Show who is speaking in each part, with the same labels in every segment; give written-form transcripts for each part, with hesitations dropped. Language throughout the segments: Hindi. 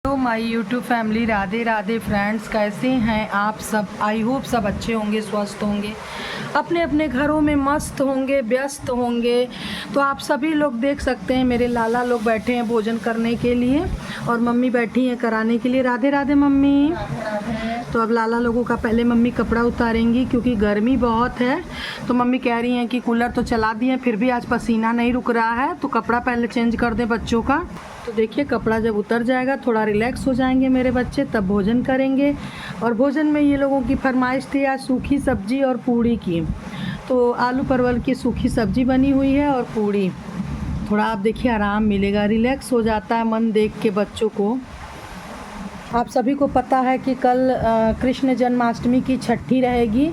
Speaker 1: तो my YouTube family, Radhe Radhe friends, कैसे हैं आप सब। आई होप सब अच्छे होंगे, स्वस्थ होंगे, अपने अपने घरों में मस्त होंगे, व्यस्त होंगे। तो आप सभी लोग देख सकते हैं मेरे लाला लोग बैठे हैं भोजन करने के लिए और मम्मी बैठी हैं कराने के लिए। राधे राधे मम्मी। तो अब लाला लोगों का पहले मम्मी कपड़ा उतारेंगी क्योंकि गर्मी बहुत है। तो मम्मी कह रही हैं कि कूलर तो चला दिए फिर भी आज पसीना नहीं रुक रहा है, तो कपड़ा पहले चेंज कर दें बच्चों का। तो देखिए कपड़ा जब उतर जाएगा थोड़ा रिलैक्स हो जाएंगे मेरे बच्चे, तब भोजन करेंगे। और भोजन में ये लोगों की फरमाइश थी आज सूखी सब्जी और पूड़ी की। तो आलू परवल की सूखी सब्जी बनी हुई है और पूड़ी। थोड़ा आप देखिए आराम मिलेगा, रिलैक्स हो जाता है मन देख के बच्चों को। आप सभी को पता है कि कल कृष्ण जन्माष्टमी की छठी रहेगी।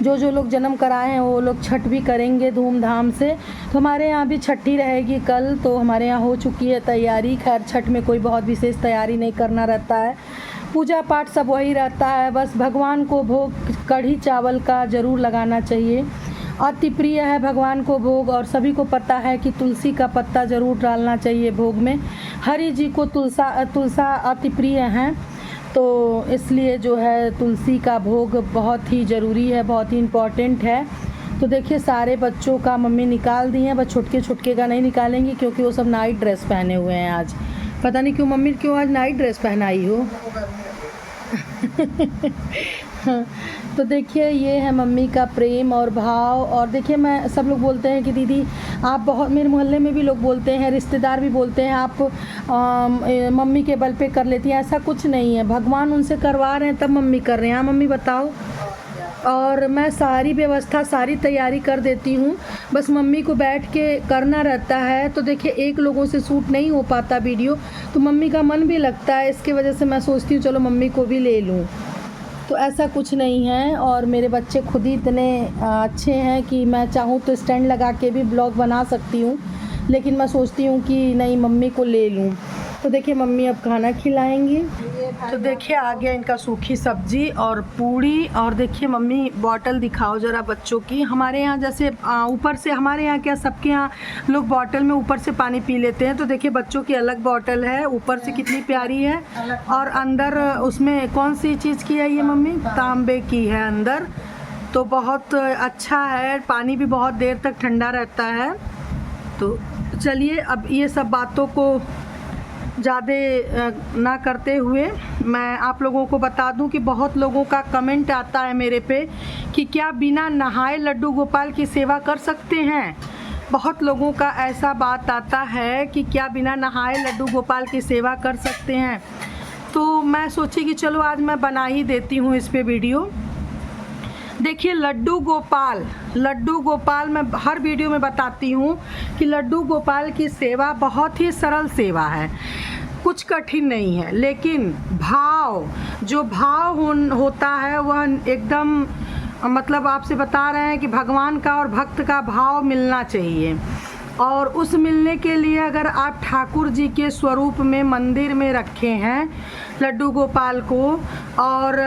Speaker 1: जो लोग जन्म कराए हैं वो लोग छठ भी करेंगे धूमधाम से। तो हमारे यहाँ भी छठी रहेगी कल, तो हमारे यहाँ हो चुकी है तैयारी। खैर छठ में कोई बहुत विशेष तैयारी नहीं करना रहता है, पूजा पाठ सब वही रहता है। बस भगवान को भोग कढ़ी चावल का ज़रूर लगाना चाहिए, अति प्रिय है भगवान को भोग। और सभी को पता है कि तुलसी का पत्ता ज़रूर डालना चाहिए भोग में। हरि जी को तुलसा अति प्रिय हैं, तो इसलिए जो है तुलसी का भोग बहुत ही ज़रूरी है, बहुत ही इम्पॉर्टेंट है। तो देखिए सारे बच्चों का मम्मी निकाल दी हैं, बस छुटके का नहीं निकालेंगी क्योंकि वो सब नाइट ड्रेस पहने हुए हैं आज। पता नहीं क्यों मम्मी क्यों आज नाइट ड्रेस पहनाई हो। तो देखिए ये है मम्मी का प्रेम और भाव। और देखिए मैं सब लोग बोलते हैं कि दीदी आप बहुत, मेरे मोहल्ले में भी लोग बोलते हैं, रिश्तेदार भी बोलते हैं आप मम्मी के बल पे कर लेती हैं। ऐसा कुछ नहीं है, भगवान उनसे करवा रहे हैं तब मम्मी कर रहे हैं। हाँ मम्मी बताओ। और मैं सारी व्यवस्था सारी तैयारी कर देती हूँ, बस मम्मी को बैठ के करना रहता है। तो देखिए एक लोगों से शूट नहीं हो पाता वीडियो, तो मम्मी का मन भी लगता है, इसकी वजह से मैं सोचती हूँ चलो मम्मी को भी ले लूँ। तो ऐसा कुछ नहीं है। और मेरे बच्चे खुद ही इतने अच्छे हैं कि मैं चाहूँ तो स्टैंड लगा के भी ब्लॉग बना सकती हूँ, लेकिन मैं सोचती हूँ कि नहीं मम्मी को ले लूँ। तो देखिए मम्मी अब खाना खिलाएंगी। तो देखिए आ गया इनका सूखी सब्जी और पूड़ी। और देखिए मम्मी बॉटल दिखाओ ज़रा बच्चों की। हमारे यहाँ जैसे ऊपर से, हमारे यहाँ क्या सबके यहाँ लोग बॉटल में ऊपर से पानी पी लेते हैं, तो देखिए बच्चों की अलग बॉटल है, ऊपर से कितनी प्यारी है। और अंदर उसमें कौन सी चीज़ की है ये मम्मी, तांबे की है अंदर। तो बहुत अच्छा है, पानी भी बहुत देर तक ठंडा रहता है। तो चलिए अब ये सब बातों को ज़्यादा ना करते हुए मैं आप लोगों को बता दूं कि बहुत लोगों का कमेंट आता है मेरे पे कि क्या बिना नहाए लड्डू गोपाल की सेवा कर सकते हैं। बहुत लोगों का ऐसा बात आता है कि क्या बिना नहाए लड्डू गोपाल की सेवा कर सकते हैं। तो मैं सोची कि चलो आज मैं बना ही देती हूँ इस पे वीडियो। देखिए लड्डू गोपाल मैं हर वीडियो में बताती हूँ कि लड्डू गोपाल की सेवा बहुत ही सरल सेवा है, कुछ कठिन नहीं है। लेकिन जो भाव होता है वह एकदम, मतलब आपसे बता रहे हैं कि भगवान का और भक्त का भाव मिलना चाहिए। और उस मिलने के लिए अगर आप ठाकुर जी के स्वरूप में मंदिर में रखे हैं लड्डू गोपाल को, और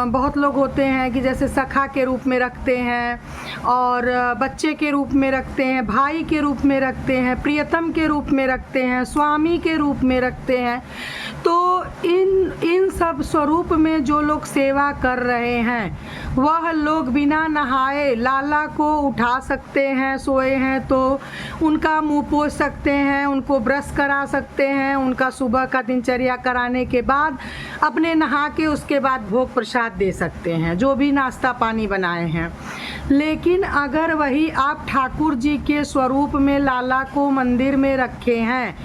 Speaker 1: बहुत लोग होते हैं कि जैसे सखा के रूप में रखते हैं, और बच्चे के रूप में रखते हैं, भाई के रूप में रखते हैं, प्रियतम के रूप में रखते हैं, स्वामी के रूप में रखते हैं। तो इन सब स्वरूप में जो लोग सेवा कर रहे हैं वह लोग बिना नहाए लाला को उठा सकते हैं, सोए हैं तो उनका मुंह पोंछ सकते हैं, उनको ब्रश करा सकते हैं, उनका सुबह का दिनचर्या कराने के बाद अपने नहा के उसके बाद भोग प्रसाद दे सकते हैं, जो भी नाश्ता पानी बनाए हैं। लेकिन अगर वही आप ठाकुर जी के स्वरूप में लाला को मंदिर में रखे हैं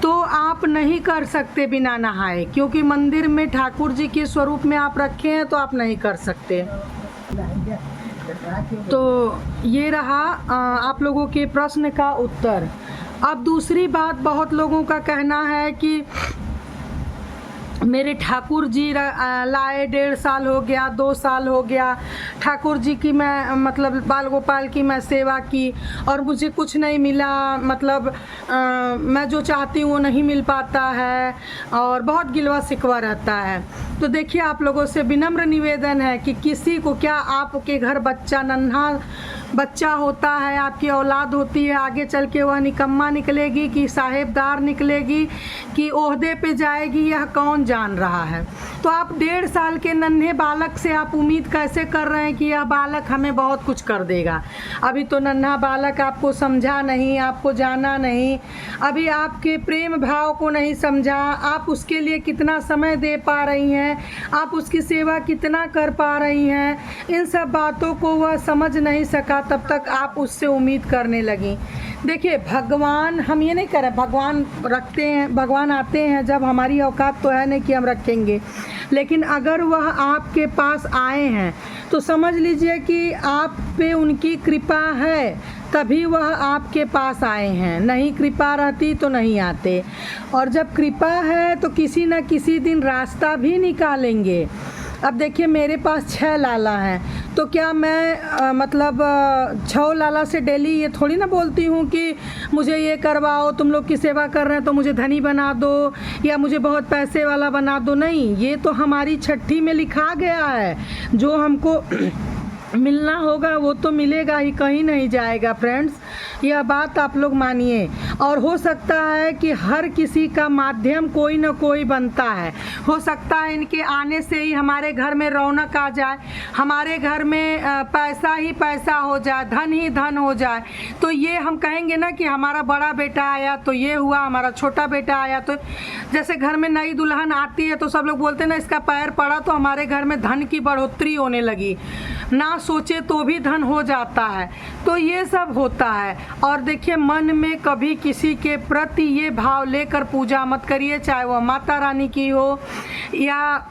Speaker 1: तो आप नहीं कर सकते बिना नहाए, क्योंकि मंदिर में ठाकुर जी के स्वरूप में आप रखे हैं तो आप नहीं कर सकते। तो ये रहा आप लोगों के प्रश्न का उत्तर। अब दूसरी बात, बहुत लोगों का कहना है कि मेरे ठाकुर जी लाए 1.5 साल हो गया, 2 साल हो गया, ठाकुर जी की मैं मतलब बाल गोपाल की मैं सेवा की और मुझे कुछ नहीं मिला, मतलब मैं जो चाहती हूँ वो नहीं मिल पाता है और बहुत गिलवा शिकवा रहता है। तो देखिए आप लोगों से विनम्र निवेदन है कि किसी को, क्या आपके घर बच्चा नन्हा बच्चा होता है, आपकी औलाद होती है, आगे चल के वह निकम्मा निकलेगी कि साहेबदार निकलेगी कि ओहदे पे जाएगी, यह कौन जान रहा है। तो आप 1.5 साल के नन्हे बालक से आप उम्मीद कैसे कर रहे हैं कि यह बालक हमें बहुत कुछ कर देगा। अभी तो नन्हा बालक आपको समझा नहीं, आपको जाना नहीं, अभी आपके प्रेम भाव को नहीं समझा, आप उसके लिए कितना समय दे पा रही हैं, आप उसकी सेवा कितना कर पा रही हैं, इन सब बातों को वह समझ नहीं सका, तब तक आप उससे उम्मीद करने लगी। देखिए भगवान, हम ये नहीं कर रहे, भगवान रखते हैं, भगवान आते हैं जब हमारी औकात तो है नहीं कि हम रखेंगे, लेकिन अगर वह आपके पास आए हैं तो समझ लीजिए कि आप पे उनकी कृपा है, तभी वह आपके पास आए हैं। नहीं कृपा रहती तो नहीं आते, और जब कृपा है तो किसी न किसी दिन रास्ता भी निकालेंगे। अब देखिए मेरे पास 6 लाला हैं, तो क्या मैं मतलब 6 लाला से डेली ये थोड़ी ना बोलती हूँ कि मुझे ये करवाओ, तुम लोग की सेवा कर रहे हैं तो मुझे धनी बना दो या मुझे बहुत पैसे वाला बना दो। नहीं, ये तो हमारी छठी में लिखा गया है, जो हमको मिलना होगा वो तो मिलेगा ही, कहीं नहीं जाएगा फ्रेंड्स, यह बात आप लोग मानिए। और हो सकता है कि हर किसी का माध्यम कोई ना कोई बनता है, हो सकता है इनके आने से ही हमारे घर में रौनक आ जाए, हमारे घर में पैसा ही पैसा हो जाए, धन ही धन हो जाए। तो ये हम कहेंगे ना कि हमारा बड़ा बेटा आया तो ये हुआ, हमारा छोटा बेटा आया तो, जैसे घर में नई दुल्हन आती है तो सब लोग बोलते हैं ना इसका पैर पड़ा तो हमारे घर में धन की बढ़ोतरी होने लगी, ना सोचे तो भी धन हो जाता है। तो ये सब होता है। और देखिए मन में कभी किसी के प्रति ये भाव लेकर पूजा मत करिए, चाहे वह माता रानी की हो या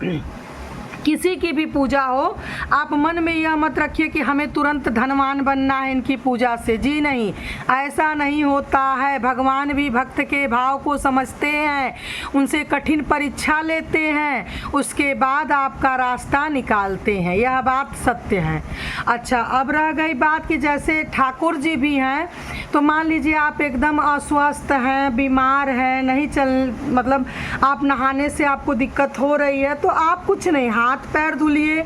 Speaker 1: किसी की भी पूजा हो। आप मन में यह मत रखिए कि हमें तुरंत धनवान बनना है इनकी पूजा से, जी नहीं, ऐसा नहीं होता है। भगवान भी भक्त के भाव को समझते हैं, उनसे कठिन परीक्षा लेते हैं, उसके बाद आपका रास्ता निकालते हैं, यह बात सत्य है। अच्छा, अब रह गई बात कि जैसे ठाकुर जी भी हैं, तो मान लीजिए आप एकदम अस्वस्थ हैं, बीमार हैं, नहीं चल, मतलब आप नहाने से आपको दिक्कत हो रही है, तो आप कुछ नहीं, हाथ पैर धुलिए,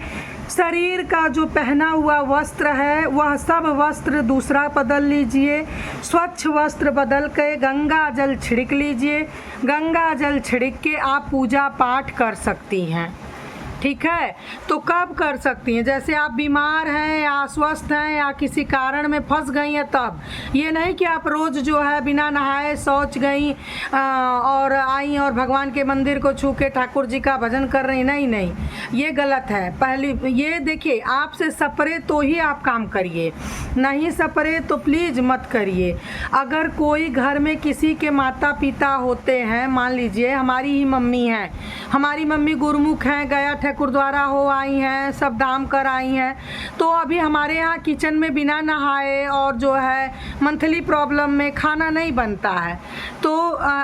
Speaker 1: शरीर का जो पहना हुआ वस्त्र है वह सब वस्त्र दूसरा बदल लीजिए, स्वच्छ वस्त्र बदल के गंगा जल छिड़क लीजिए, गंगा जल छिड़क के आप पूजा पाठ कर सकती हैं। ठीक है, तो कब कर सकती हैं, जैसे आप बीमार हैं या अस्वस्थ हैं या किसी कारण में फंस गई हैं तब। ये नहीं कि आप रोज़ जो है बिना नहाए शौच गई और आई और भगवान के मंदिर को छू के ठाकुर जी का भजन कर रही, नहीं नहीं, ये गलत है। पहली ये देखिए, आपसे सपरे तो ही आप काम करिए, नहीं सपरे तो प्लीज़ मत करिए। अगर कोई घर में किसी के माता पिता होते हैं, मान लीजिए हमारी ही मम्मी हैं, हमारी मम्मी गुरुमुख हैं, गया गुरुद्वारा हो आई हैं, सब धाम कर आई हैं, तो अभी हमारे यहाँ किचन में बिना नहाए और जो है मंथली प्रॉब्लम में खाना नहीं बनता है। तो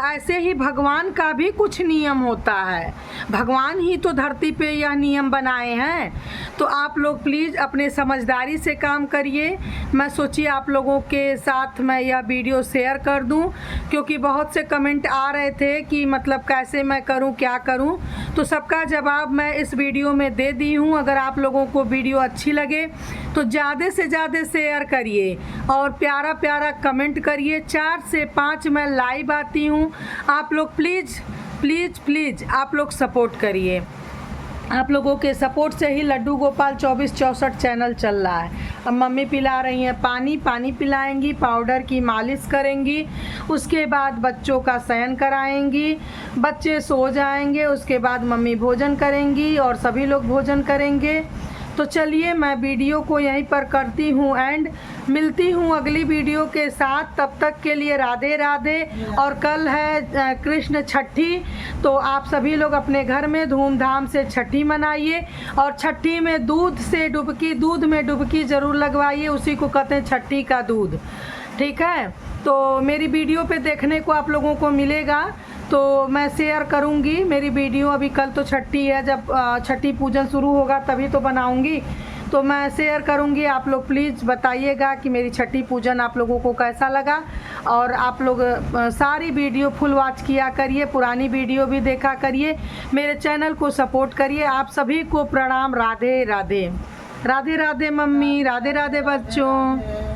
Speaker 1: ऐसे ही भगवान का भी कुछ नियम होता है, भगवान ही तो धरती पे यह नियम बनाए हैं। तो आप लोग प्लीज़ अपने समझदारी से काम करिए। मैं सोची आप लोगों के साथ मैं यह वीडियो शेयर कर दूं, क्योंकि बहुत से कमेंट आ रहे थे कि मतलब कैसे मैं करूं, क्या करूं, तो सबका जवाब मैं इस वीडियो में दे दी हूँ। अगर आप लोगों को वीडियो अच्छी लगे तो ज़्यादा से ज़्यादा शेयर करिए और प्यारा प्यारा कमेंट करिए। 4 से 5 मैं लाइव आती हूँ, आप लोग प्लीज़ प्लीज़ प्लीज़ आप लोग सपोर्ट करिए। आप लोगों के सपोर्ट से ही लड्डू गोपाल 2464 चैनल चल रहा है। अब मम्मी पिला रही हैं पानी, पानी पिलाएंगी, पाउडर की मालिश करेंगी, उसके बाद बच्चों का शयन कराएंगी, बच्चे सो जाएंगे, उसके बाद मम्मी भोजन करेंगी और सभी लोग भोजन करेंगे। तो चलिए मैं वीडियो को यहीं पर करती हूँ एंड, मिलती हूँ अगली वीडियो के साथ। तब तक के लिए राधे राधे। और कल है कृष्ण छठी, तो आप सभी लोग अपने घर में धूमधाम से छठी मनाइए और छठी में दूध में डुबकी ज़रूर लगवाइए, उसी को कहते हैं छठी का दूध। ठीक है, तो मेरी वीडियो पे देखने को आप लोगों को मिलेगा, तो मैं शेयर करूंगी मेरी वीडियो। अभी कल तो छठी है, जब छठी पूजन शुरू होगा तभी तो बनाऊंगी, तो मैं शेयर करूंगी। आप लोग प्लीज़ बताइएगा कि मेरी छठी पूजन आप लोगों को कैसा लगा। और आप लोग सारी वीडियो फुल वॉच किया करिए, पुरानी वीडियो भी देखा करिए, मेरे चैनल को सपोर्ट करिए। आप सभी को प्रणाम, राधे राधे। राधे राधे मम्मी, राधे राधे बच्चों।